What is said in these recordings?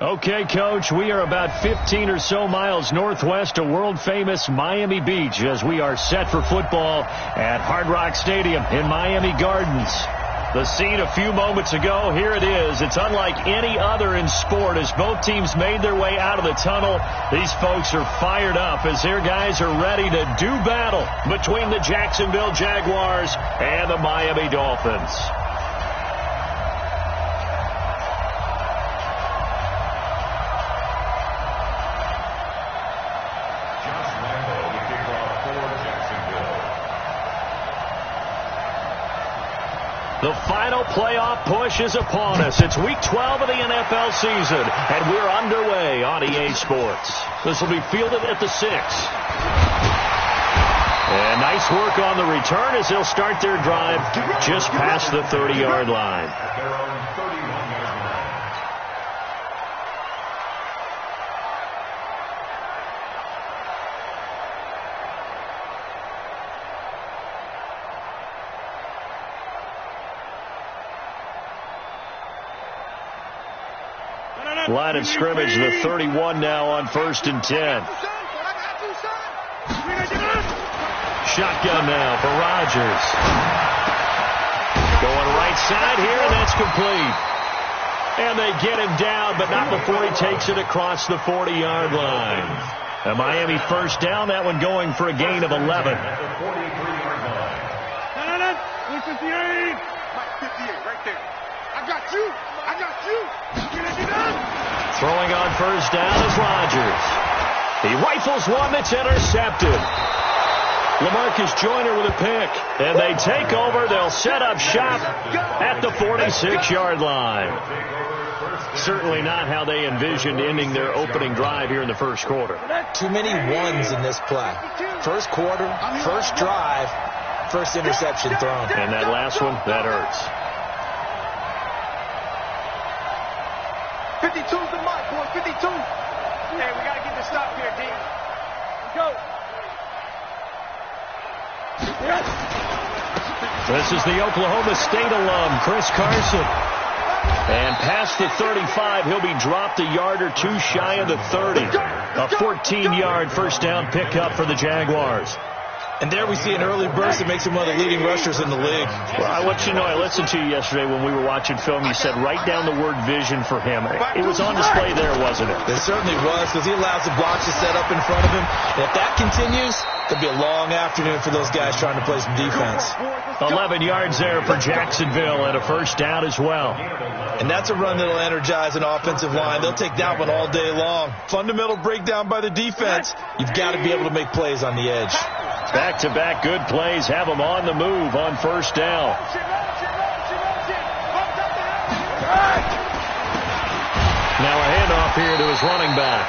Okay, Coach, we are about 15 or so miles northwest of world-famous Miami Beach as we are set for football at Hard Rock Stadium in Miami Gardens. The scene a few moments ago, here it is. It's unlike any other in sport as both teams made their way out of the tunnel. These folks are fired up as their guys are ready to do battle between the Jacksonville Jaguars and the Miami Dolphins. The final playoff push is upon us. It's week 12 of the NFL season, and we're underway on EA Sports. This will be fielded at the 6. And nice work on the return as they'll start their drive just past the 30-yard line. Line of scrimmage, the 31 now on 1st and 10. Shotgun now for Rodgers. Going right side here, and that's complete. And they get him down, but not before he takes it across the 40-yard line. A Miami first down, that one going for a gain of 11. 58 right there. I got you. Throwing on first down is Rodgers. He rifles one that's intercepted. LaMarcus Joyner with a pick. And they take over. They'll set up shop at the 46-yard line. Certainly not how they envisioned ending their opening drive here in the first quarter. Too many ones in this play. First quarter, first drive, first interception thrown. And that last one, that hurts. 52's the mark, boy. 52. Hey, we got to get the stop here, D. Go. This is the Oklahoma State alum, Chris Carson. And past the 35, he'll be dropped a yard or two shy of the 30. A 14-yard first down pickup for the Jaguars. And there we see an early burst that makes him one of the leading rushers in the league. Well, I want you to know, I listened to you yesterday when we were watching film. You said write down the word vision for him. It was on display there, wasn't it? It certainly was, because he allows the blocks to set up in front of him. And if that continues, it'll be a long afternoon for those guys trying to play some defense. 11 yards there for Jacksonville and a first down as well. And that's a run that'll energize an offensive line. They'll take that one all day long. Fundamental breakdown by the defense. You've got to be able to make plays on the edge. Back-to-back good plays have them on the move on first down. Now a handoff here to his running back.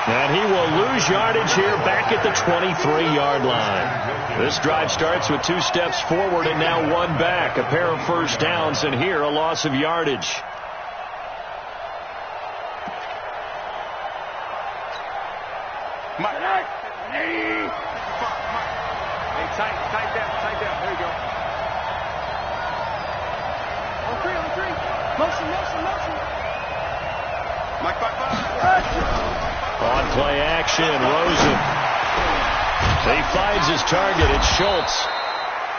And he will lose yardage here back at the 23-yard line. This drive starts with 2 steps forward and now 1 back. A pair of first downs, and here a loss of yardage. Tight down. There you go. On three. Motion. Mike, 5. On play action, Rosen. He finds his target. It's Schultz.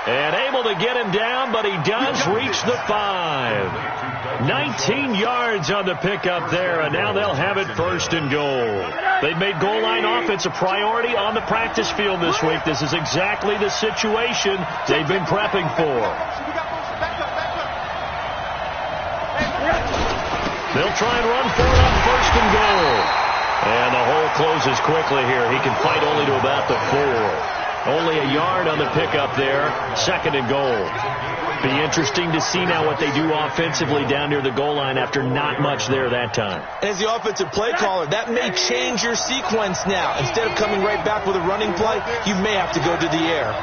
And able to get him down, but he does reach the 5. 19 yards on the pickup there, and now they'll have it first and goal. They've made goal line offense a priority on the practice field this week. This is exactly the situation they've been prepping for. They'll try and run for it on first and goal. And the hole closes quickly here. He can fight only to about the 4. Only a yard on the pickup there. Second and goal. Be interesting to see now what they do offensively down near the goal line after not much there that time. As the offensive play caller, that may change your sequence now. Instead of coming right back with a running play, you may have to go to the air.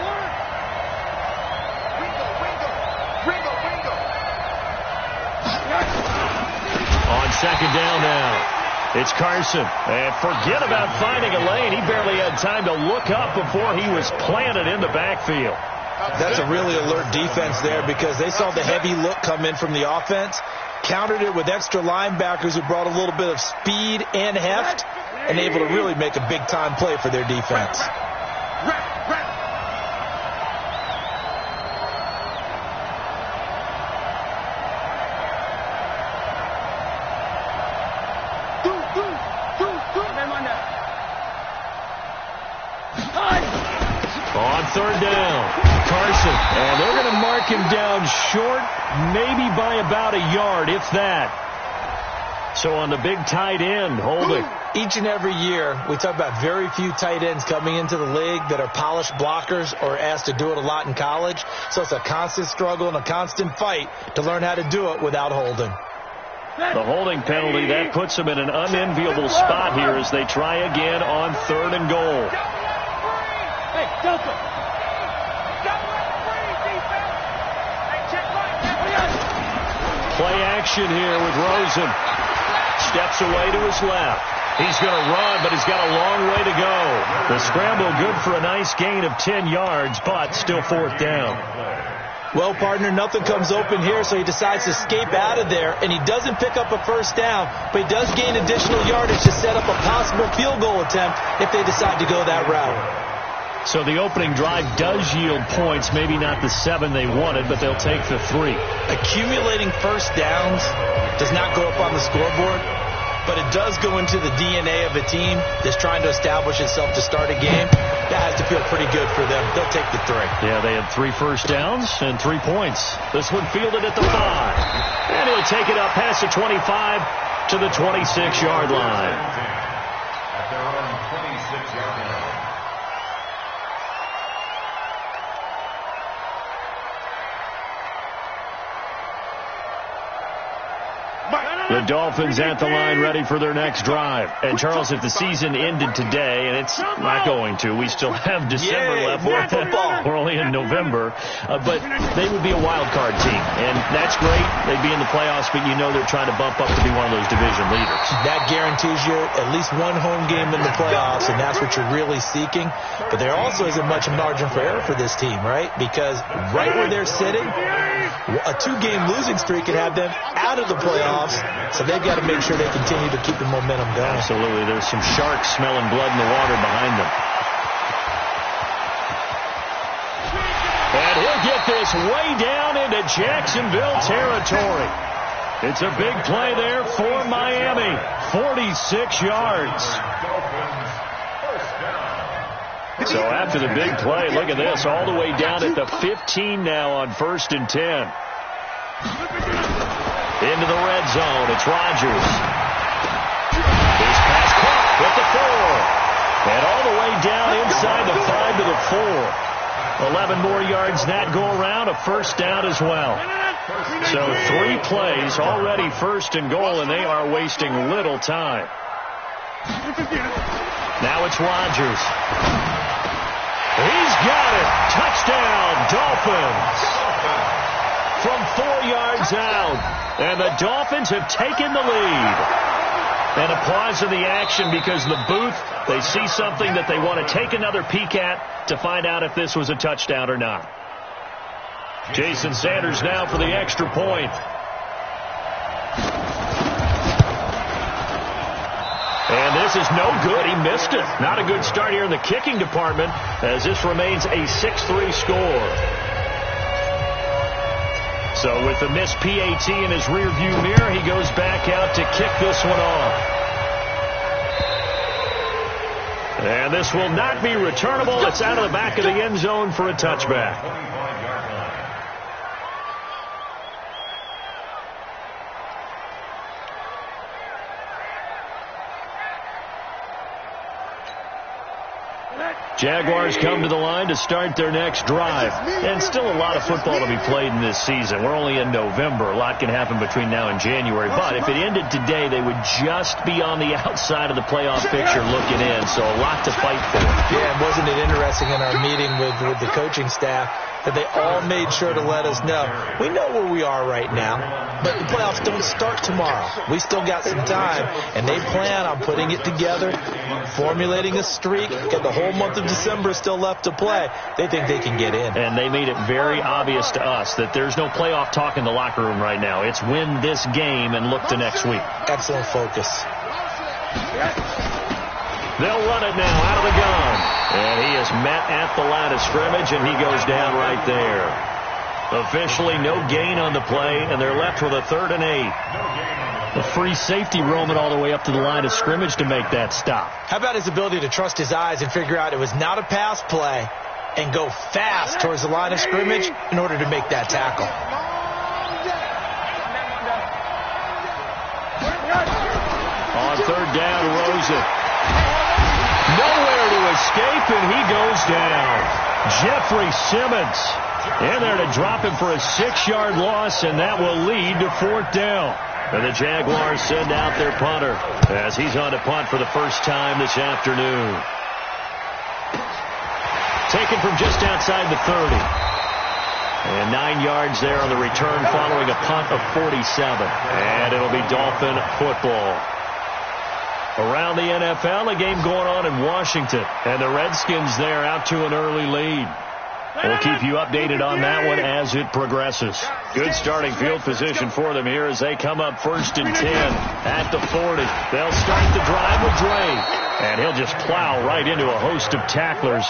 On second down now. It's Carson. And forget about finding a lane. He barely had time to look up before he was planted in the backfield. That's a really alert defense there because they saw the heavy look come in from the offense. countered it with extra linebackers who brought a little bit of speed and heft, and able to really make a big-time play for their defense. On third down, Carson, and they're going to mark him down short, maybe by about a yard, if that. So on the big tight end, holding. Each and every year, we talk about very few tight ends coming into the league that are polished blockers or asked to do it a lot in college. So it's a constant struggle and a constant fight to learn how to do it without holding. The holding penalty, that puts them in an unenviable spot here as they try again on third and goal. Hey, Delta! Play action here with Rosen. Steps away to his left. He's going to run, but he's got a long way to go. The scramble good for a nice gain of 10 yards, but still fourth down. Well, partner, nothing comes open here, so he decides to escape out of there, and he doesn't pick up a first down, but he does gain additional yardage to set up a possible field goal attempt if they decide to go that route. So the opening drive does yield points, maybe not the 7 they wanted, but they'll take the 3. Accumulating first downs does not go up on the scoreboard, but it does go into the DNA of a team that's trying to establish itself to start a game. That has to feel pretty good for them. They'll take the 3. Yeah, they had 3 first downs and 3 points. This one fielded at the 5. And he'll take it up past the 25 to the 26-yard line. At their own 26-yard line. The Dolphins at the line ready for their next drive. And, Charles, if the season ended today, and it's not going to, we still have December left. More football. We're only in November. But they would be a wild card team. And that's great. They'd be in the playoffs, but you know they're trying to bump up to be one of those division leaders. That guarantees you at least one home game in the playoffs, and that's what you're really seeking. But there also isn't much margin for error for this team, right? Because right where they're sitting, a 2-game losing streak could have them out of the playoffs. So they've got to make sure they continue to keep the momentum going. Absolutely. There's some sharks smelling blood in the water behind them. And he'll get this way down into Jacksonville territory. It's a big play there for Miami. 46 yards. So after the big play, look at this, all the way down at the 15 now on 1st and 10. Into the red zone. It's Rodgers. His pass caught with the 4. And all the way down inside the 5 to the 4. 11 more yards that go around. A first down as well. So 3 plays already 1st and goal, and they are wasting little time. Now it's Rodgers. He's got it. Touchdown, Dolphins. From 4 yards out. And the Dolphins have taken the lead. And applause to the action because the booth, they see something that they want to take another peek at to find out if this was a touchdown or not. Jason Sanders now for the extra point. And this is no good. He missed it. Not a good start here in the kicking department as this remains a 6-3 score. So with the missed PAT in his rearview mirror, he goes back out to kick this one off. And this will not be returnable. It's out of the back of the end zone for a touchback. Jaguars come to the line to start their next drive. And still a lot of football to be played in this season. We're only in November. A lot can happen between now and January. But if it ended today, they would just be on the outside of the playoff picture looking in. So a lot to fight for. Yeah, and wasn't it interesting in our meeting with the coaching staff that they all made sure to let us know. We know where we are right now, but the playoffs don't start tomorrow. We still got some time, and they plan on putting it together, formulating a streak, get the whole whole month of December is still left to play. They think they can get in. And they made it very obvious to us that there's no playoff talk in the locker room right now. It's win this game and look to next week. Excellent focus. They'll run it now out of the gun. And he is met at the line of scrimmage, and he goes down right there. Officially no gain on the play, and they're left with a 3rd and 8. A free safety roaming all the way up to the line of scrimmage to make that stop. How about his ability to trust his eyes and figure out it was not a pass play and go fast towards the line of scrimmage in order to make that tackle. On 3rd down, Rosen. Nowhere to escape, and he goes down. Jeffrey Simmons in there to drop him for a 6-yard loss, and that will lead to 4th down. And the Jaguars send out their punter as he's on to punt for the first time this afternoon. Taken from just outside the 30. And 9 yards there on the return following a punt of 47. And it'll be Dolphin football. Around the NFL, a game going on in Washington. And the Redskins there out to an early lead. We'll keep you updated on that one as it progresses. Good starting field position for them here as they come up 1st and 10 at the 40. They'll start the drive with Dre. And he'll just plow right into a host of tacklers.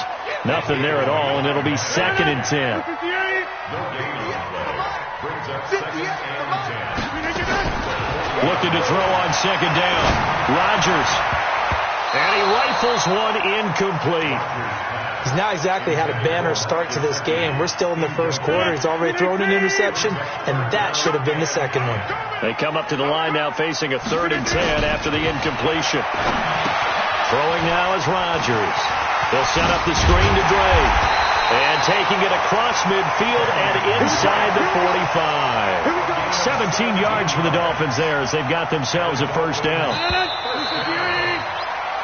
Nothing there at all, and it'll be 2nd and 10. Looking to throw on 2nd down. Rodgers. And he rifles one incomplete. He's not exactly had a banner start to this game. We're still in the first quarter. He's already thrown an interception, and that should have been the second one. They come up to the line now facing a 3rd and 10 after the incompletion. Throwing now is Rodgers. They'll set up the screen to Dre. And taking it across midfield and inside the 45. 17 yards for the Dolphins there as they've got themselves a 1st down.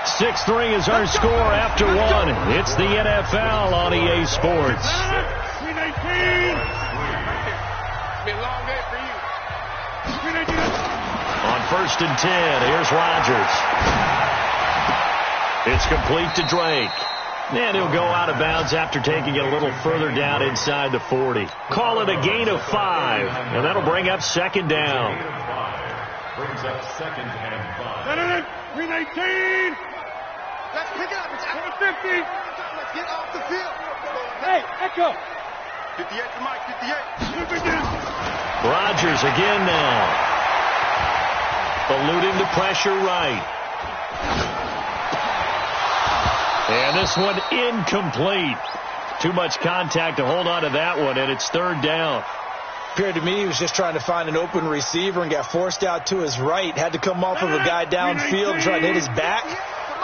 6-3 is our score after 1. It's the NFL on EA Sports. On 1st and 10, here's Rodgers. It's complete to Drake. And he'll go out of bounds after taking it a little further down inside the 40. Call it a gain of 5, and that'll bring up 2nd down. Brings up 2nd and 5. 319. Let's pick it up. It's out of 50. Let's get off the field. Hey, echo. 58 to Mike, 58. Rodgers again now. Eluding the pressure right. And this one incomplete. Too much contact to hold on to that one, and it's 3rd down. Appeared to me he was just trying to find an open receiver and got forced out to his right. Had to come off of a guy downfield, trying to hit his back.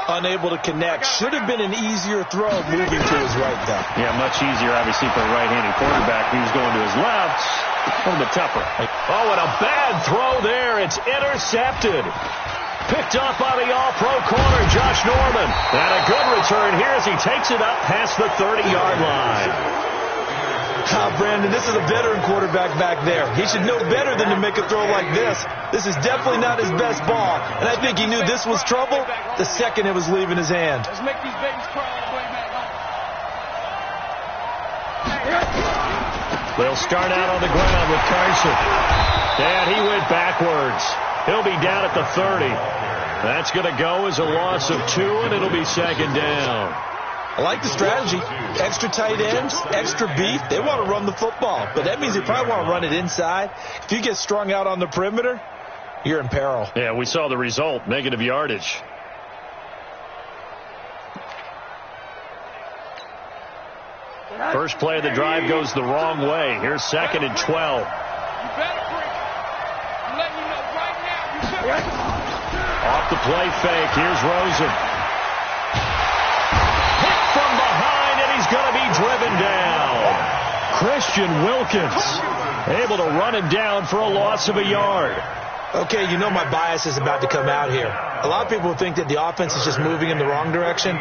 Unable to connect. Should have been an easier throw moving to his right, though. Yeah, much easier, obviously, for a right-handed quarterback. He was going to his left. A little bit tougher. Oh, and a bad throw there. It's intercepted. Picked up by the all-pro corner, Josh Norman. And a good return here as he takes it up past the 30-yard line. Brandon, this is a veteran quarterback back there. He should know better than to make a throw like this. This is definitely not his best ball. And I think he knew this was trouble the second it was leaving his hand. Let's make these babies cry all the way back home. They'll start out on the ground with Carson. And he went backwards. He'll be down at the 30. That's going to go as a loss of 2, and it'll be 2nd down. I like the strategy. Extra tight ends, extra beef. They want to run the football, but that means they probably want to run it inside. If you get strung out on the perimeter, you're in peril. Yeah, we saw the result, negative yardage. First play of the drive goes the wrong way. Here's 2nd and 12. You better break it. I'm letting you know right now. You better. Off the play fake. Here's Rosen. Hit from behind, and he's going to be driven down. Christian Wilkins able to run him down for a loss of a yard. Okay, you know my bias is about to come out here. A lot of people think that the offense is just moving in the wrong direction.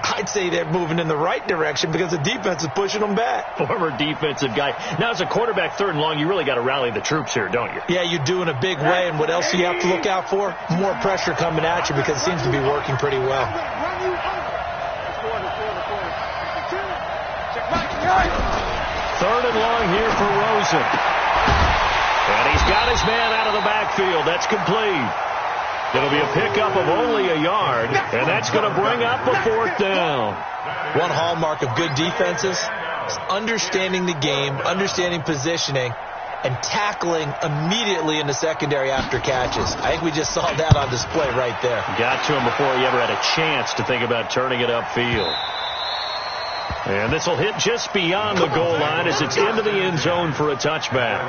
I'd say they're moving in the right direction because the defense is pushing them back. Former defensive guy. Now, as a quarterback, 3rd and long, you really got to rally the troops here, don't you? Yeah, you do in a big way. And what else do you have to look out for? More pressure coming at you because it seems to be working pretty well. Third and long here for Rosen. And he's got his man out of the backfield. That's complete. It'll be a pickup of only a yard, and that's going to bring up a fourth down. One hallmark of good defenses is understanding the game, understanding positioning, and tackling immediately in the secondary after catches. I think we just saw that on display right there. Got to him before he ever had a chance to think about turning it upfield. And this will hit just beyond the goal line as it's into the end zone for a touchback.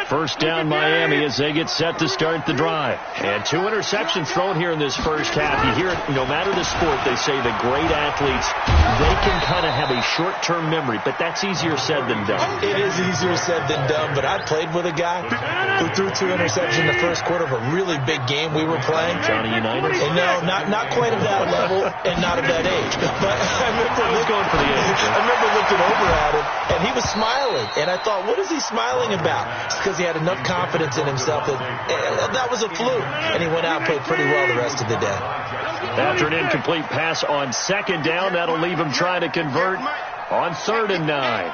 First down Miami as they get set to start the drive. And 2 interceptions thrown here in this first half. You hear it, no matter the sport, they say the great athletes, they can kind of have a short-term memory, but that's easier said than done. It is easier said than done, but I played with a guy who threw 2 interceptions in the first quarter of a really big game we were playing. Johnny Unitas? And no, not quite at that level and not at that age. But I was going for the age. I remember looking over at him, and he was smiling. And I thought, what is he smiling about? It's because he had enough confidence in himself that was a fluke. And he went out and played pretty well the rest of the day. After an incomplete pass on second down, that'll leave him trying to convert on 3rd and 9.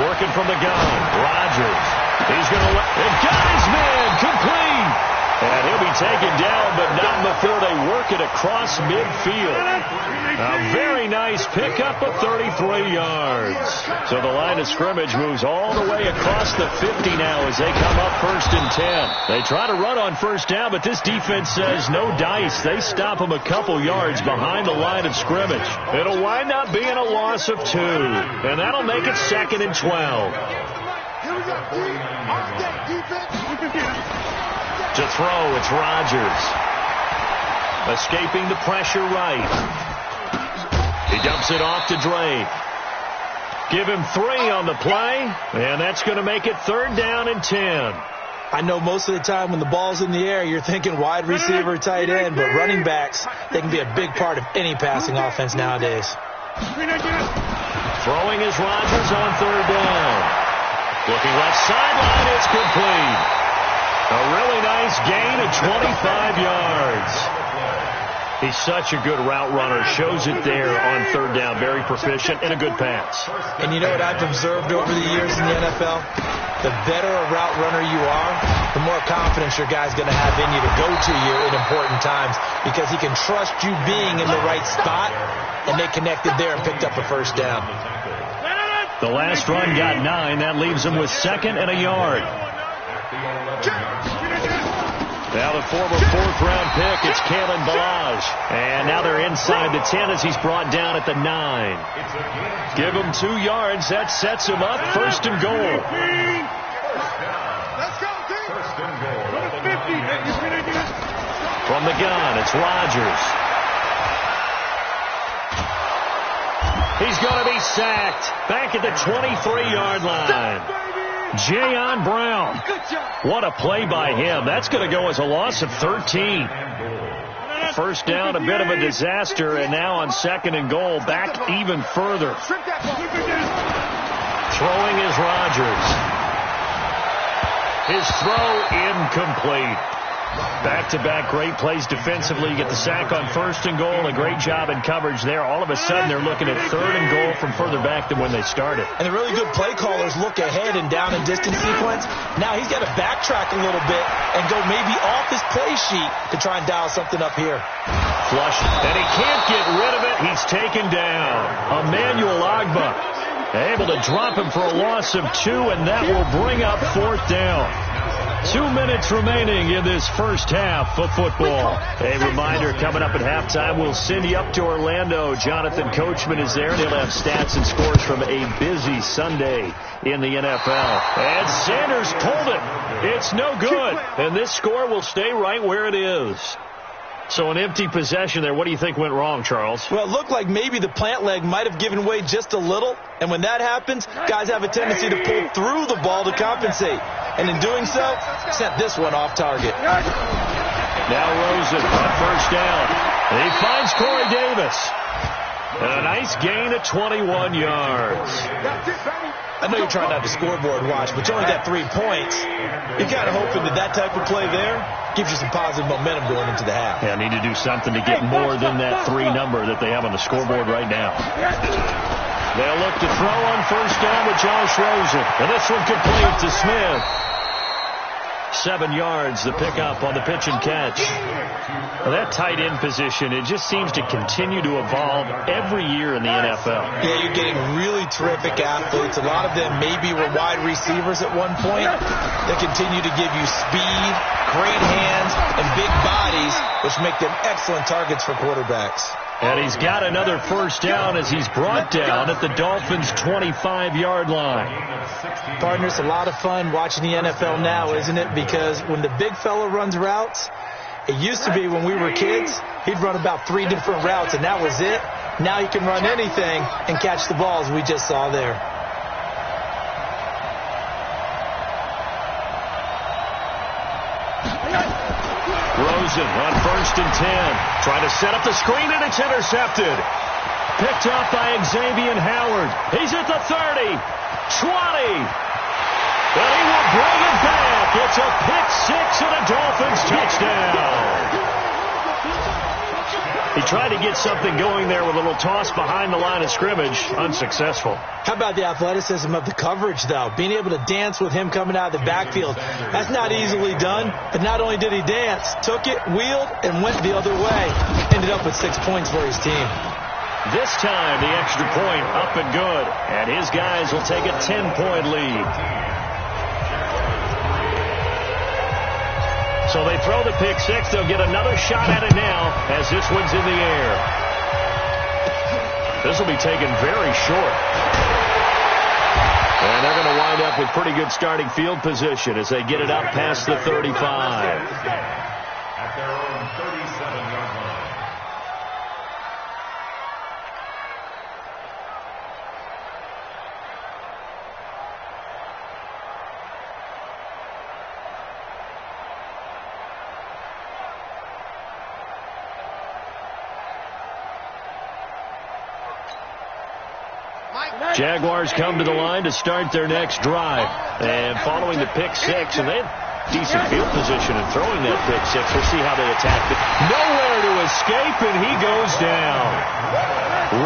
Working from the gun, Rodgers. He's going to let it. Got his man complete. And he'll be taken down, but not before they work it across midfield. A very nice pickup of 33 yards. So the line of scrimmage moves all the way across the 50 now as they come up 1st and 10. They try to run on first down, but this defense says no dice. They stop them a couple yards behind the line of scrimmage. It'll wind up being a loss of 2, and that'll make it 2nd and 12. Here we go, all day defense. To throw, it's Rodgers. Escaping the pressure right. He dumps it off to Drake. Give him 3 on the play, and that's going to make it 3rd down and 10. I know most of the time when the ball's in the air, you're thinking wide receiver, tight end, but running backs, they can be a big part of any passing offense nowadays. Throwing is Rodgers on 3rd down. Looking left sideline, it's complete. A really nice gain of 25 yards. He's such a good route runner. Shows it there on 3rd down. Very proficient and a good pass. And you know what I've observed over the years in the NFL? The better a route runner you are, the more confidence your guy's going to have in you to go to you in important times because he can trust you being in the right spot, and they connected there and picked up a 1st down. The last run got 9. That leaves him with 2nd and a yard. Now the former 4th-round pick, it's Kalen Ballage. And now they're inside the 10 as he's brought down at the 9. Give him 2 yards. That sets him up 1st and goal. Let's go, team. 1st and goal. From the gun, it's Rodgers. He's going to be sacked back at the 23-yard line. Jayon Brown. What a play by him. That's going to go as a loss of 13. First down, a bit of a disaster, and now on 2nd and goal, back even further. Throwing is Rodgers. His throw incomplete. Back-to-back great plays defensively. Get the sack on 1st and goal. A great job in coverage there. All of a sudden, they're looking at 3rd and goal from further back than when they started. And the really good play callers look ahead and down and distance sequence. Now he's got to backtrack a little bit and go maybe off his play sheet to try and dial something up here. Flush, and he can't get rid of it. He's taken down. Emmanuel Agba able to drop him for a loss of 2, and that will bring up 4th down. 2 minutes remaining in this first half of football. A reminder, coming up at halftime, we'll send you up to Orlando. Jonathan Coachman is there, and he'll have stats and scores from a busy Sunday in the NFL. And Sanders pulled it. It's no good. And this score will stay right where it is. So an empty possession there. What do you think went wrong, Charles? Well, it looked like maybe the plant leg might have given way just a little. And when that happens, guys have a tendency to pull through the ball to compensate. And in doing so, sent this one off target. Now Rosen on 1st down. And he finds Corey Davis. And a nice gain of 21 yards. I know you're trying not to scoreboard watch, but you only got 3 points. You're kind of hoping that type of play there gives you some positive momentum going into the half. Yeah, need to do something to get more than that 3 number that they have on the scoreboard right now. They'll look to throw on first down with Josh Rosen. And this one complete to Smith. 7 yards, the pickup on the pitch and catch. Well, that tight end position, it just seems to continue to evolve every year in the NFL. Yeah, you're getting really terrific athletes. A lot of them maybe were wide receivers at one point. They continue to give you speed, great hands, and big bodies, which make them excellent targets for quarterbacks. And he's got another first down as he's brought down at the Dolphins' 25-yard line. Partner, it's a lot of fun watching the NFL now, isn't it? Because when the big fella runs routes, it used to be when we were kids, he'd run about 3 different routes, and that was it. Now he can run anything and catch the balls we just saw there. Rosen on first and 10. Trying to set up the screen, and it's intercepted. Picked up by Xavier Howard. He's at the 30, 20. But he will bring it back. It's a pick 6 and a Dolphins touchdown. He tried to get something going there with a little toss behind the line of scrimmage. Unsuccessful. How about the athleticism of the coverage, though? Being able to dance with him coming out of the backfield. That's not easily done. But not only did he dance, took it, wheeled, and went the other way. Ended up with 6 points for his team. This time, the extra point up and good. And his guys will take a 10-point lead. So they throw the pick 6. They'll get another shot at it now as this one's in the air. This will be taken very short. And they're going to wind up with pretty good starting field position as they get it up past the 35. At their own 37-yard line. Jaguars come to the line to start their next drive. And following the pick 6, and they have decent field position in throwing that pick 6. We'll see how they attack it. Nowhere to escape, and he goes down.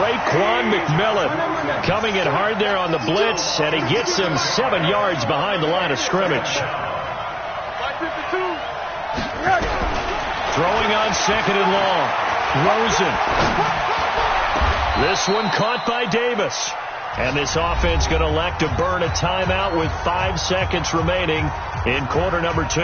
Raekwon McMillan coming in hard there on the blitz, and he gets him 7 yards behind the line of scrimmage. Throwing on second and long. Rosen. This one caught by Davis. And this offense going to elect to burn a timeout with 5 seconds remaining in quarter number 2.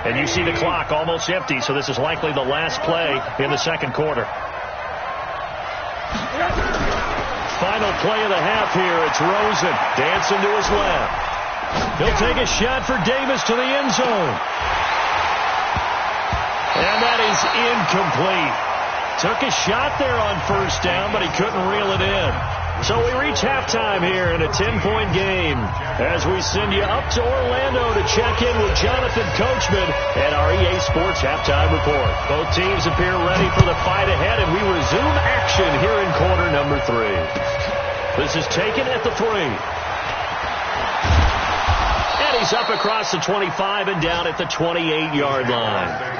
And you see the clock almost empty, so this is likely the last play in the second quarter. Final play of the half here. It's Rosen dancing to his left. He'll take a shot for Davis to the end zone. And that is incomplete. Took a shot there on first down, but he couldn't reel it in. So we reach halftime here in a 10-point game as we send you up to Orlando to check in with Jonathan Coachman at our EA Sports Halftime Report. Both teams appear ready for the fight ahead, and we resume action here in quarter number 3. This is taken at the 3. And he's up across the 25 and down at the 28-yard line.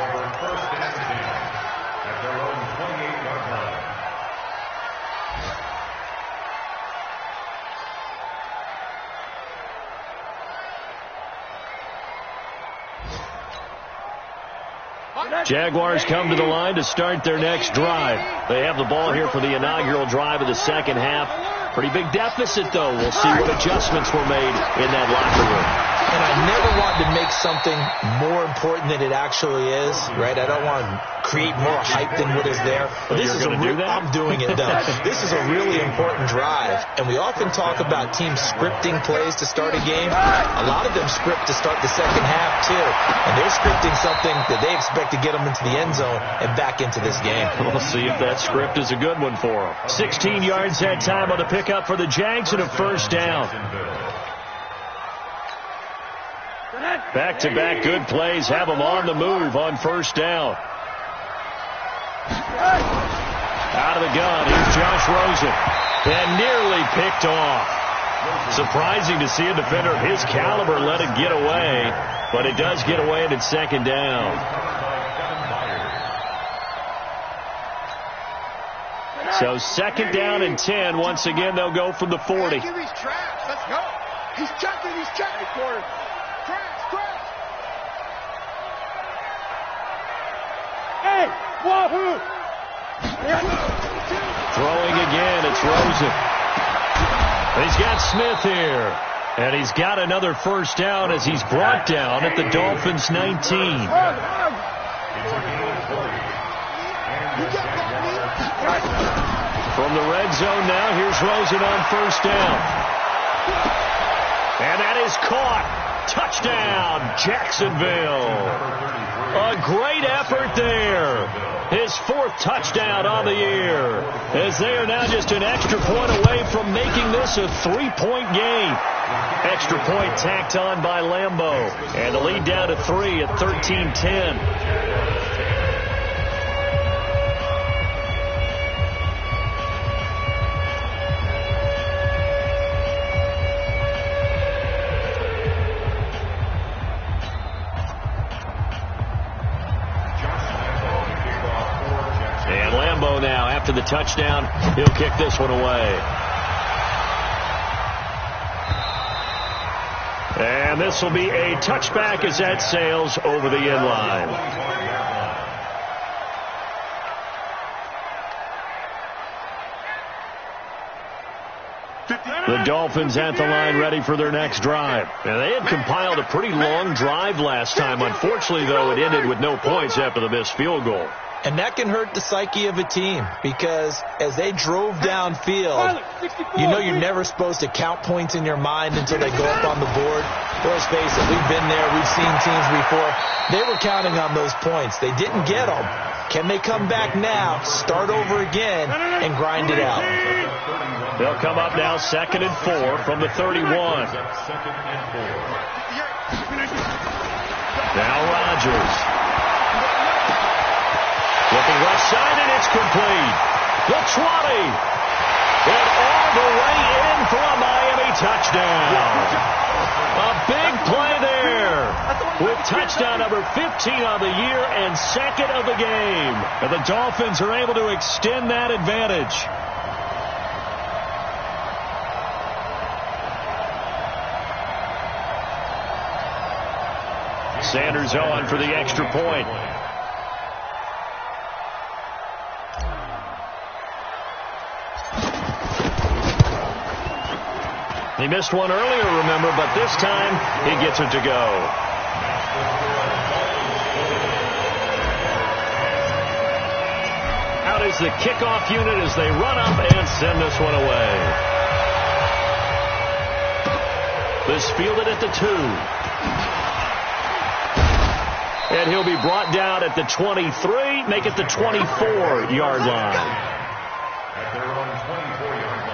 Jaguars come to the line to start their next drive. They have the ball here for the inaugural drive of the second half. Pretty big deficit, though. We'll see what adjustments were made in that locker room. And I never want to make something more important than it actually is, right? I don't want to create more hype than what is there. But this is I'm doing it, though. This is a really important drive. And we often talk about teams scripting plays to start a game. A lot of them script to start the second half, too. And they're scripting something that they expect to get them into the end zone and back into this game. We'll see if that script is a good one for them. 16 yards that time on the pickup for the Jags and a first down. Back-to-back good plays have them on the move on first down. Out of the gun, here's Josh Rosen. And nearly picked off. Surprising to see a defender of his caliber let it get away, but it does get away and it's second down. So second down and 10. Once again, they'll go from the 40. Let's go. He's checking. Hey, wahoo! Throwing again, it's Rosen. He's got Smith here. And he's got another first down as he's brought down at the Dolphins' 19. From the red zone now, here's Rosen on first down. And that is caught. Touchdown, Jacksonville. A great effort there. His fourth touchdown on the year, as they are now just an extra point away from making this a 3-point game. Extra point tacked on by Lambeau. And the lead down to 3 at 13-10. Now, after the touchdown, he'll kick this one away. And this will be a touchback as that sails over the end line. The Dolphins at the line ready for their next drive. And they had compiled a pretty long drive last time. Unfortunately, though, it ended with no points after the missed field goal. And that can hurt the psyche of a team because as they drove downfield, you know you're never supposed to count points in your mind until they go up on the board. Let's face it, we've been there. We've seen teams before. They were counting on those points. They didn't get them. Can they come back now, start over again, and grind it out? They'll come up now 2nd and 4 from the 31. Now Rodgers. Looking left side, and it's complete. The 20. And all the way in for a Miami touchdown. A big play there. With touchdown number 15 on the year and second of the game. And the Dolphins are able to extend that advantage. Sanders on for the extra point. He missed one earlier, remember, but this time he gets it to go. Out is the kickoff unit as they run up and send this one away. This fielded at the 2. And he'll be brought down at the 23, make it the 24-yard line. At their own 24-yard line.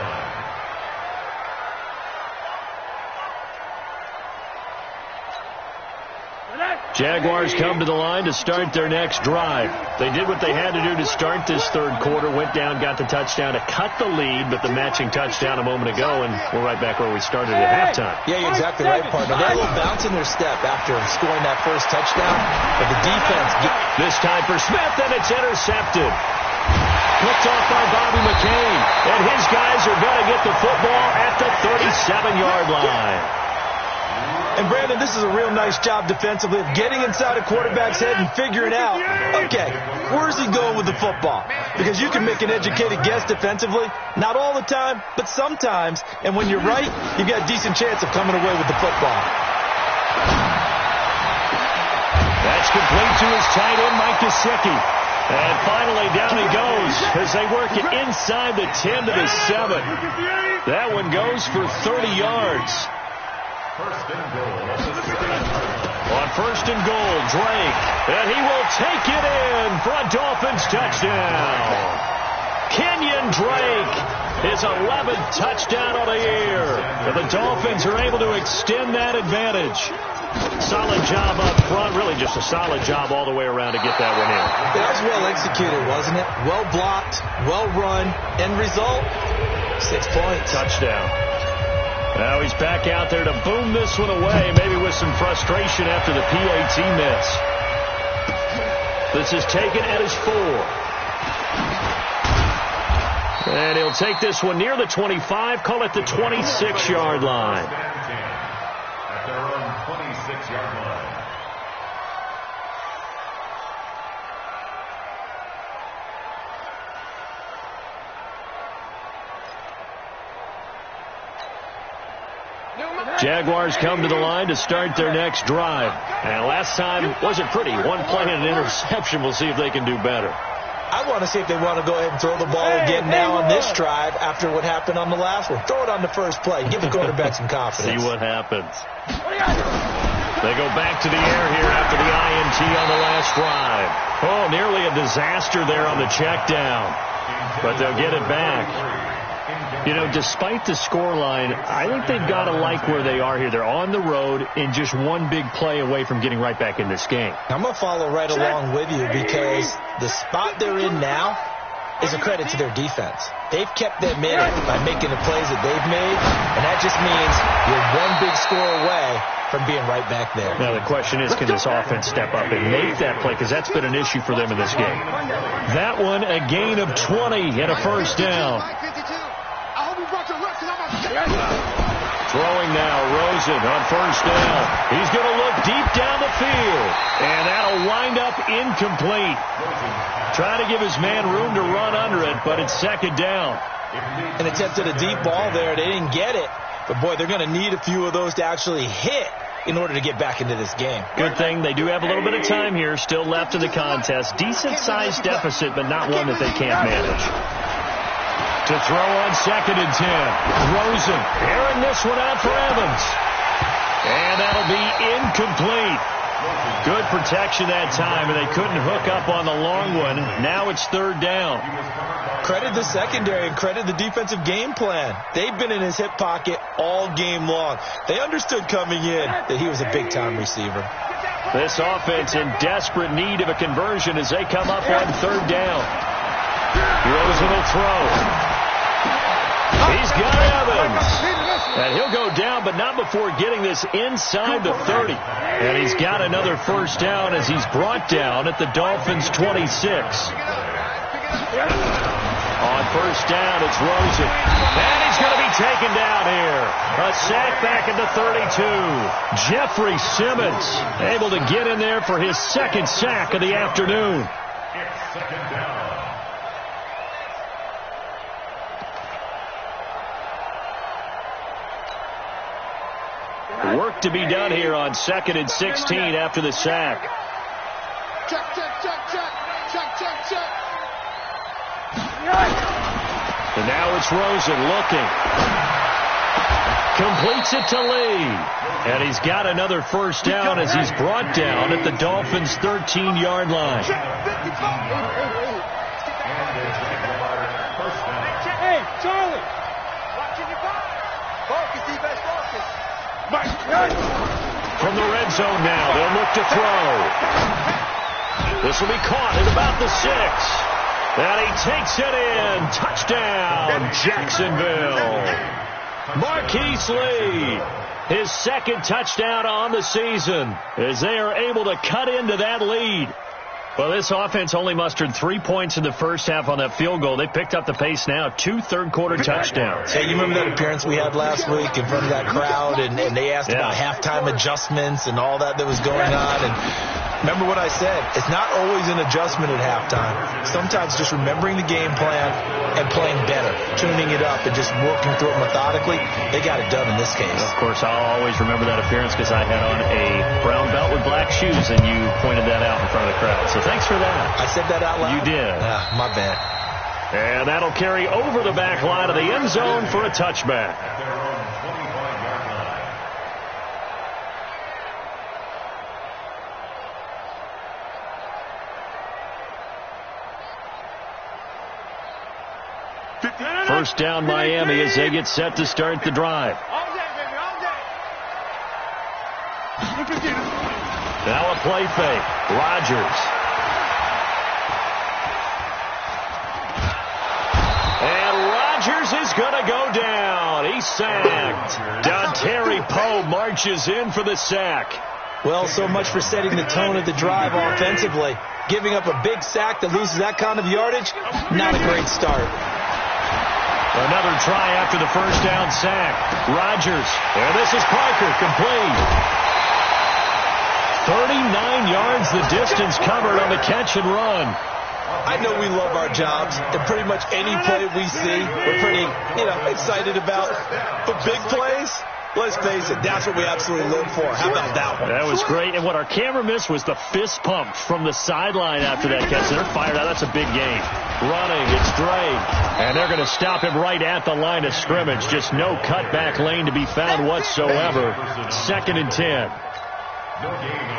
Jaguars come to the line to start their next drive. They did what they had to do to start this third quarter, went down, got the touchdown to cut the lead, but the matching touchdown a moment ago, and we're right back where we started at halftime. Yeah, you're exactly right, partner. They had a little bounce in their step after scoring that first touchdown, but the defense... This time for Smith, and it's intercepted. Picked off by Bobby McCain, and his guys are going to get the football at the 37-yard line. And, Brandon, this is a real nice job defensively of getting inside a quarterback's head and figuring out, okay, where's he going with the football? Because you can make an educated guess defensively, not all the time, but sometimes. And when you're right, you've got a decent chance of coming away with the football. complete to his tight end, Mike Gesicki. And finally, down he goes as they work it inside the 10 to the 7. That one goes for 30 yards. First and goal. On first and goal, Drake. And he will take it in for a Dolphins touchdown. Kenyon Drake, his 11th touchdown of the year. And the Dolphins are able to extend that advantage. Solid job up front. Really just a solid job all the way around to get that one in. That was well executed, wasn't it? Well blocked, well run. End result, 6 points. Touchdown. Now he's back out there to boom this one away, maybe with some frustration after the PAT miss. This is taken at his 4. And he'll take this one near the 25, call it the 26-yard line. At their own 26-yard line. Jaguars come to the line to start their next drive. And last time wasn't pretty. One play and an interception. We'll see if they can do better. I want to see if they want to go ahead and throw the ball again now on this drive after what happened on the last one. Throw it on the first play. Give the quarterback some confidence. See what happens. They go back to the air here after the INT on the last drive. Oh, nearly a disaster there on the check down. But they'll get it back. You know, despite the scoreline, I think they've got to like where they are here. They're on the road and just one big play away from getting right back in this game. I'm going to follow right along with you because the spot they're in now is a credit to their defense. They've kept them in it by making the plays that they've made, and that just means you're one big score away from being right back there. Now, the question is, can this offense step up and make that play? Because that's been an issue for them in this game. That one, a gain of 20 and a first down. Throwing now, Rosen on first down. He's going to look deep down the field. And that'll wind up incomplete. Trying to give his man room to run under it, but it's second down. An attempt at a deep ball there. They didn't get it. But, boy, they're going to need a few of those to actually hit in order to get back into this game. Good thing they do have a little bit of time here still left in the contest. Decent-sized deficit, but not one that they can't manage. To throw on second and 10. Rosen airing this one out for Evans. And that'll be incomplete. Good protection that time, and they couldn't hook up on the long one. Now it's third down. Credit the secondary and credit the defensive game plan. They've been in his hip pocket all game long. They understood coming in that he was a big-time receiver. This offense in desperate need of a conversion as they come up on third down. Rosen will throw. He's got Evans. And he'll go down, but not before getting this inside the 30. And he's got another first down as he's brought down at the Dolphins' 26. On first down, it's Rosen. And he's going to be taken down here. A sack back at the 32. Jeffrey Simmons able to get in there for his second sack of the afternoon. It's second down. Work to be done here on second and 16 after the sack. Check, check, check, check. Check, check, check. And now it's Rosen looking. Completes it to Lee. And he's got another first down as he's brought down at the Dolphins' 13-yard line. Hey, Charlie. Watching your back. Focus, defense, focus. From the red zone now, they'll look to throw. This will be caught at about the 6. And he takes it in. Touchdown, Jacksonville. Marquise Lee, his second touchdown on the season as they are able to cut into that lead. Well, this offense only mustered 3 points in the first half on that field goal. They picked up the pace now. 2 third-quarter touchdowns. Hey, you remember that appearance we had last week in front of that crowd, and they asked about halftime adjustments and all that was going on, and Remember what I said. It's not always an adjustment at halftime. Sometimes just remembering the game plan and playing better, tuning it up and just working through it methodically. They got it done in this case. Of course, I'll always remember that appearance because I had on a brown belt with black shoes, and you pointed that out in front of the crowd. So thanks for that. I said that out loud? You did. My bad. And that'll carry over the back line of the end zone for a touchback. First down, Miami, as they get set to start the drive. Now a play fake. Rodgers. And Rodgers is going to go down. He's sacked. Dontari Poe marches in for the sack. Well, so much for setting the tone of the drive offensively. Giving up a big sack that loses that kind of yardage, not a great start. Another try after the first down sack. Rodgers. And this is Parker, complete. 39 yards the distance covered on the catch and run. I know we love our jobs, and pretty much any play we see, we're pretty, excited about. But big plays, let's face it, that's what we absolutely live for. How about that one? That was great. And what our camera missed was the fist pump from the sideline after that catch. They're fired out. That's a big game. Running, it's Drake. And they're going to stop him right at the line of scrimmage. Just no cutback lane to be found whatsoever. 2nd and 10.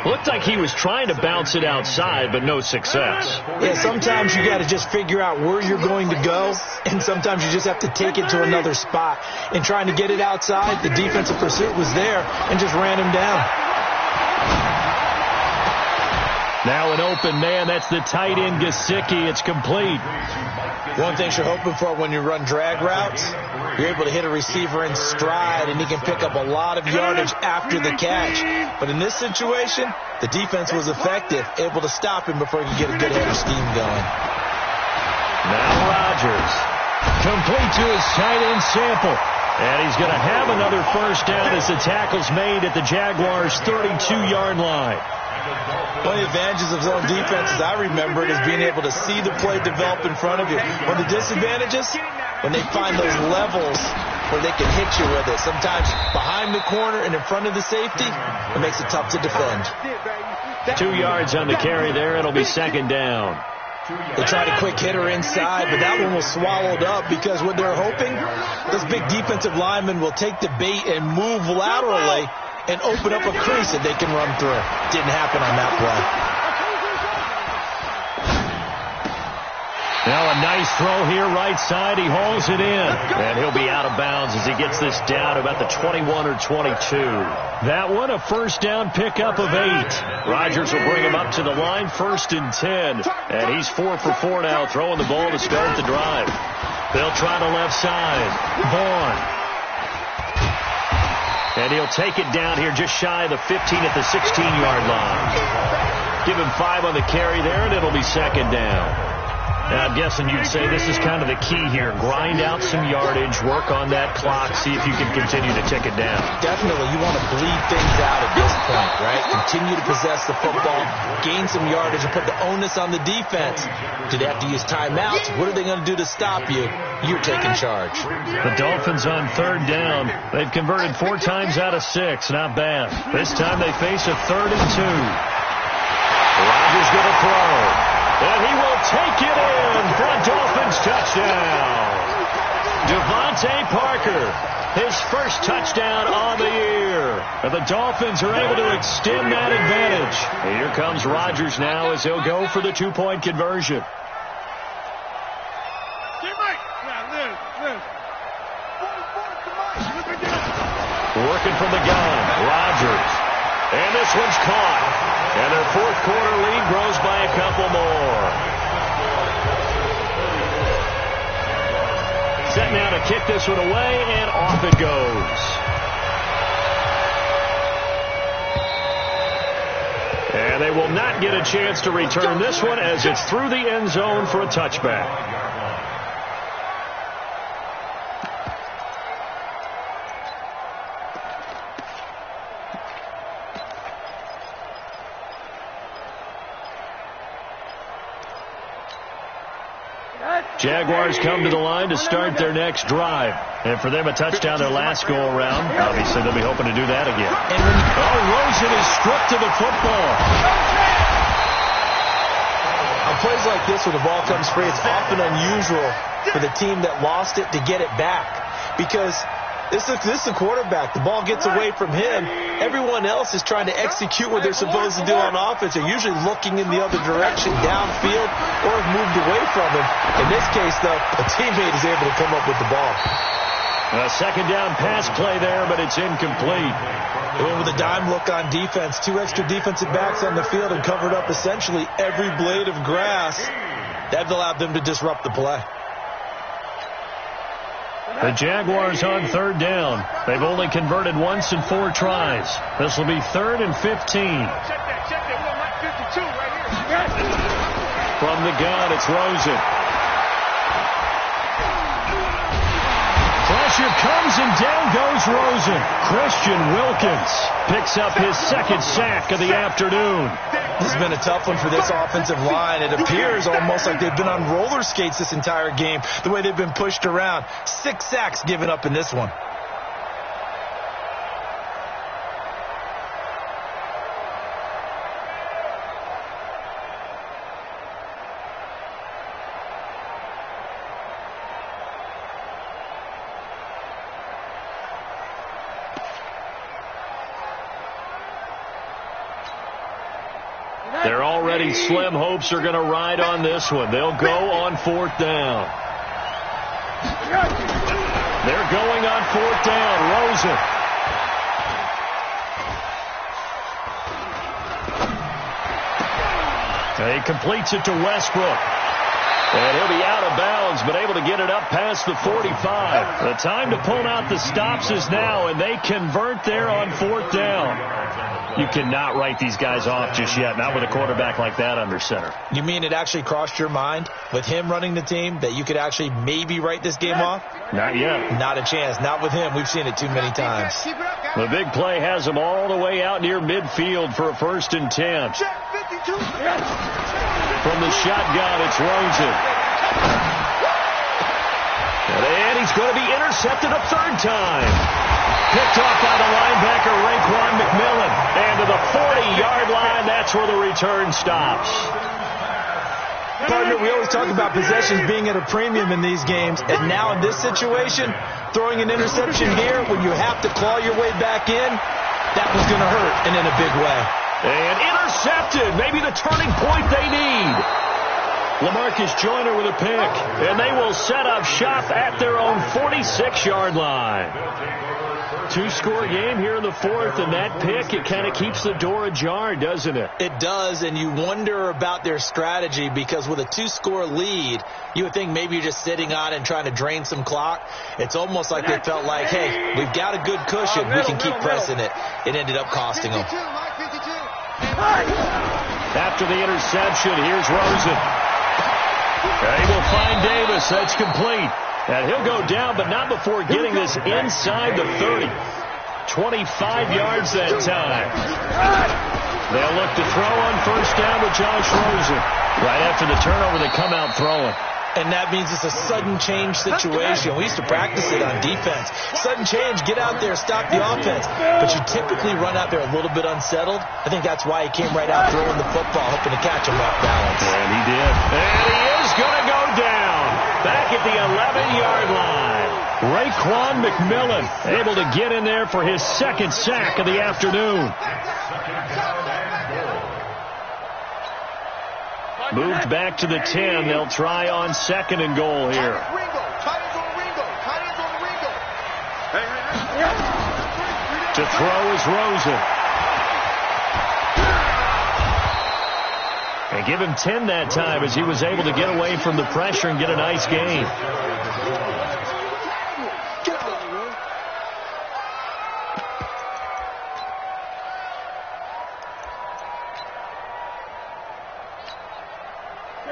Looked like he was trying to bounce it outside, but no success. Yeah, sometimes you got to just figure out where you're going to go, and sometimes you just have to take it to another spot. And trying to get it outside, the defensive pursuit was there and just ran him down. Now an open man. That's the tight end, Gesicki. It's complete. One thing you're hoping for when you run drag routes, you're able to hit a receiver in stride, and he can pick up a lot of yardage after the catch. But in this situation, the defense was effective, able to stop him before he could get a good header scheme going. Now Rodgers. Complete to his tight end Sample. And he's going to have another first down as the tackle's made at the Jaguars' 32-yard line. One of the advantages of zone defense, as I remember it, is being able to see the play develop in front of you. One of the disadvantages, when they find those levels where they can hit you with it. Sometimes behind the corner and in front of the safety, it makes it tough to defend. 2 yards on the carry there. It'll be 2nd down. They tried a quick hitter inside, but that one was swallowed up because what they're hoping, those big defensive linemen will take the bait and move laterally and open up a crease that they can run through. Didn't happen on that play. Now a nice throw here, right side. He hauls it in. And he'll be out of bounds as he gets this down about the 21 or 22. That one, a first down pickup of 8. Rodgers will bring him up to the line, 1st and 10. And he's 4 for 4 now, throwing the ball to start the drive. They'll try the left side. Vaughn. And he'll take it down here just shy of the 15 at the 16-yard line. Give him 5 on the carry there, and it'll be 2nd down. Now, I'm guessing you'd say this is kind of the key here. Grind out some yardage, work on that clock, see if you can continue to tick it down. Definitely. You want to bleed things out at this point, right? Continue to possess the football, gain some yardage, and put the onus on the defense. Do they have to use timeouts? What are they going to do to stop you? You're taking charge. The Dolphins on 3rd down. They've converted 4 times out of 6. Not bad. This time they face a 3rd and 2. Rodgers going to throw. And he will take it in for a Dolphins touchdown. Devontae Parker, his first touchdown on the year. And the Dolphins are able to extend that advantage. And here comes Rodgers now as he'll go for the 2-point conversion. Working from the gun, Rodgers. And this one's caught. And their 4th quarter lead grows by a couple more. Set now to kick this one away, and off it goes. And they will not get a chance to return this one as it's through the end zone for a touchback. Jaguars come to the line to start their next drive. And for them, a touchdown their last go-around. Obviously, they'll be hoping to do that again. And Rosen is stripped to the football. On plays like this, when the ball comes free, it's often unusual for the team that lost it to get it back. Because this is a quarterback. The ball gets away from him. Everyone else is trying to execute what they're supposed to do on offense. They're usually looking in the other direction, downfield, or have moved away from him. In this case, though, a teammate is able to come up with the ball. A second down pass play there, but it's incomplete. They went with a dime look on defense. 2 extra defensive backs on the field and covered up essentially every blade of grass. That allowed them to disrupt the play. The Jaguars on third down. They've only converted once in 4 tries. This will be 3rd and 15. From the gun, it's Rosen. Pressure comes and down goes Rosen. Christian Wilkins picks up his 2nd sack of the afternoon. This has been a tough one for this offensive line. It appears almost like they've been on roller skates this entire game, the way they've been pushed around. 6 sacks given up in this one. Their already slim hopes are going to ride on this one. They'll go on 4th down. They're going on 4th down. Rosen. He completes it to Westbrook. And he'll be out of bounds, but able to get it up past the 45. The time to pull out the stops is now, and they convert there on 4th down. You cannot write these guys off just yet, not with a quarterback like that under center. You mean it actually crossed your mind with him running the team that you could actually maybe write this game off? Not yet. Not a chance. Not with him. We've seen it too many times. The big play has him all the way out near midfield for a 1st and 10. From the shotgun, it's Rosen. And he's going to be intercepted a 3rd time. Picked off by the linebacker, Raekwon McMillan. And to the 40-yard line, that's where the return stops. Partner, we always talk about possessions being at a premium in these games. And now in this situation, throwing an interception here when you have to claw your way back in, that was going to hurt, and in a big way. And intercepted. Maybe the turning point they need. LaMarcus Joyner with a pick. And they will set up shop at their own 46-yard line. 2-score game here in the 4th, and that pick, it kind of keeps the door ajar, doesn't it? It does, and you wonder about their strategy because with a 2-score lead, you would think maybe you're just sitting on it and trying to drain some clock. It's almost like they felt like, hey, we've got a good cushion. We can keep pressing it. It ended up costing them. After the interception, here's Rosen. They will find Davis. That's complete. And he'll go down, but not before getting this inside the 30. 25 yards that time. They'll look to throw on 1st down with Josh Rosen. Right after the turnover, they come out throwing. And that means it's a sudden change situation. We used to practice it on defense. Sudden change, get out there, stop the offense. But you typically run out there a little bit unsettled. I think that's why he came right out throwing the football, hoping to catch him off balance. And he did. And he is going to go down. Back at the 11-yard line. Raekwon McMillan able to get in there for his 2nd sack of the afternoon. Moved back to the 10. They'll try on 2nd and goal here. To throw is Rosen. And give him 10 that time as he was able to get away from the pressure and get a nice gain.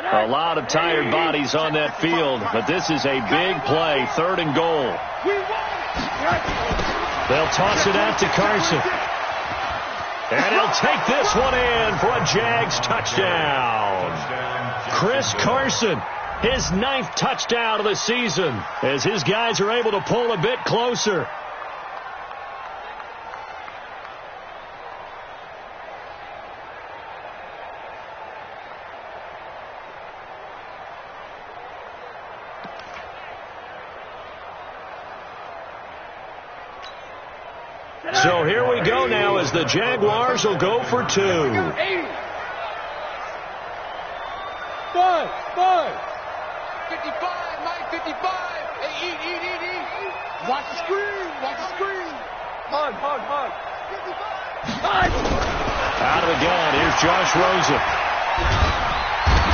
A lot of tired bodies on that field, but this is a big play, 3rd and goal. They'll toss it out to Carson. And he'll take this one in for a Jags touchdown. Chris Carson His 9th touchdown of the season as his guys are able to pull a bit closer. So here we go now as the Jaguars will go for 2. 5. 55, Mike, 55. Hey, eat. Watch the screen. Hug. 55. Out of the gun, here's Josh Rosen.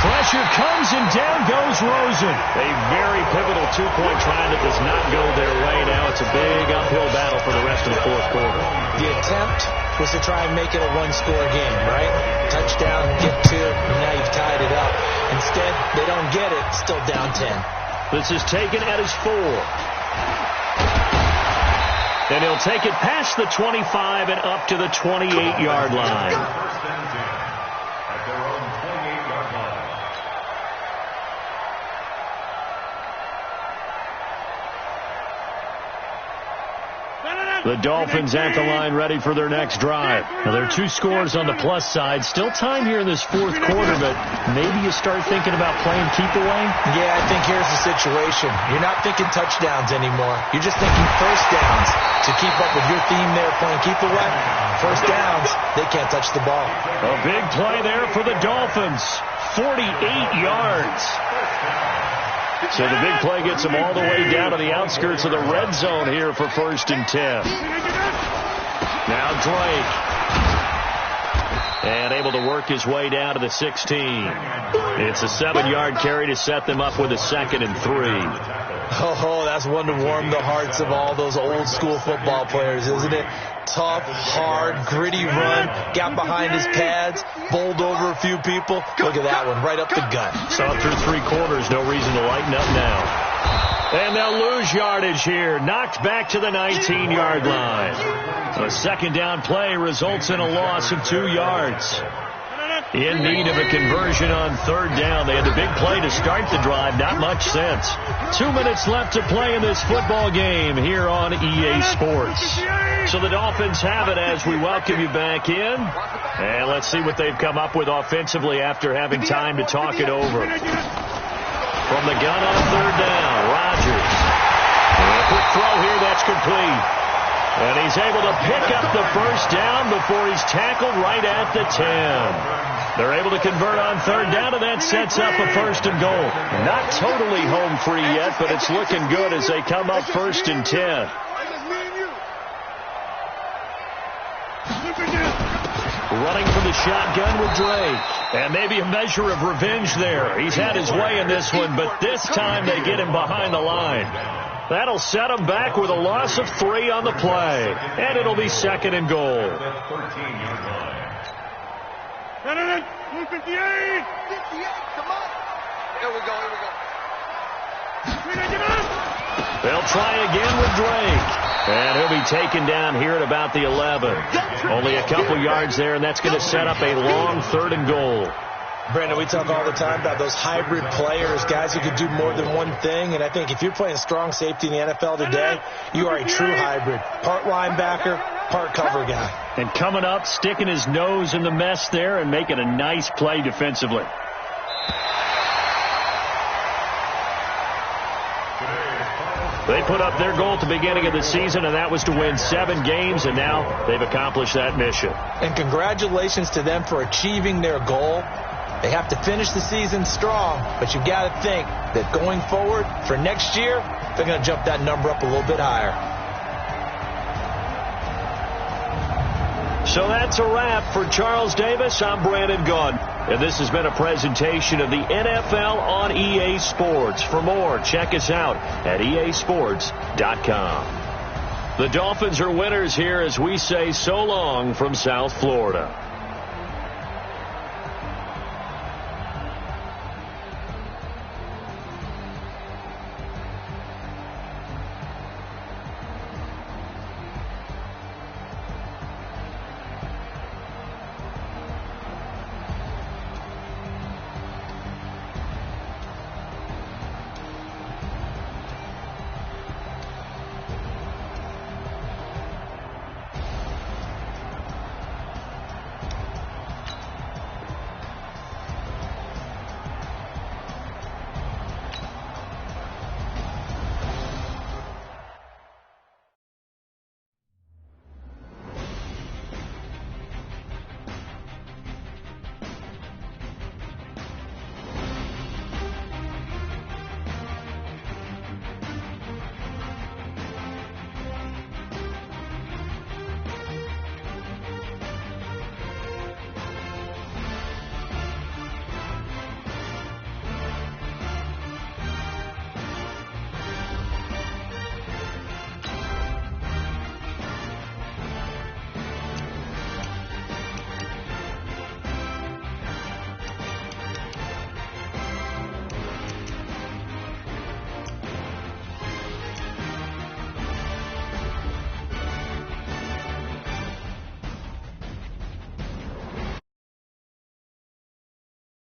Pressure comes and down goes Rosen. A very pivotal two-point try that does not go their way. Now it's a big uphill battle for the rest of the fourth quarter. The attempt was to try and make it a one-score game, right? Touchdown, get 2, and now you've tied it up. Instead, they don't get it, still down 10. This is taken at his 4. And he'll take it past the 25 and up to the 28-yard line. First and 10 at their own 28-yard line. The Dolphins at the line ready for their next drive. Now, there are 2 scores on the plus side. Still time here in this fourth quarter, but maybe you start thinking about playing keep away? Yeah, I think here's the situation. You're not thinking touchdowns anymore. You're just thinking first downs. To keep up with your theme there, playing keep away, first downs, they can't touch the ball. A big play there for the Dolphins. 48 yards. So the big play gets them all the way down to the outskirts of the red zone here for 1st and 10. Now Drake. And able to work his way down to the 16. It's a 7-yard carry to set them up with a 2nd and 3. Oh, that's one to warm the hearts of all those old school football players, isn't it? Tough, hard, gritty run, got behind his pads, bowled over a few people. Look at that one, right up the gut. Saw through 3 quarters, no reason to lighten up now. And they'll lose yardage here, knocked back to the 19-yard line. A 2nd down play results in a loss of 2 yards. In need of a conversion on 3rd down. They had the big play to start the drive. Not much since. 2 minutes left to play in this football game here on EA Sports. So the Dolphins have it as we welcome you back in. And let's see what they've come up with offensively after having time to talk it over. From the gun on 3rd down, Rodgers. And a quick throw here, that's complete. And he's able to pick up the first down before he's tackled right at the 10. They're able to convert on 3rd down, and that sets up a 1st and goal. Not totally home free yet, but it's looking good as they come up 1st and 10. Running from the shotgun with Drake. And maybe a measure of revenge there. He's had his way in this one, but this time they get him behind the line. That'll set him back with a loss of 3 on the play. And it'll be 2nd and goal. 13-yard line. 58, come on. Here we go. They'll try again with Drake. And he'll be taken down here at about the 11. Only a couple yards there, and that's going to set up a long 3rd and goal. Brandon, we talk all the time about those hybrid players, guys who could do more than one thing. And I think if you're playing strong safety in the NFL today, you are a true hybrid. Part linebacker, part cover guy. And coming up, sticking his nose in the mess there and making a nice play defensively. They put up their goal at the beginning of the season, and that was to win 7 games, and now they've accomplished that mission. And congratulations to them for achieving their goal. They have to finish the season strong, but you've got to think that going forward for next year, they're going to jump that number up a little bit higher. So that's a wrap for Charles Davis. I'm Brandon Gaudin, and this has been a presentation of the NFL on EA Sports. For more, check us out at easports.com. The Dolphins are winners here as we say so long from South Florida.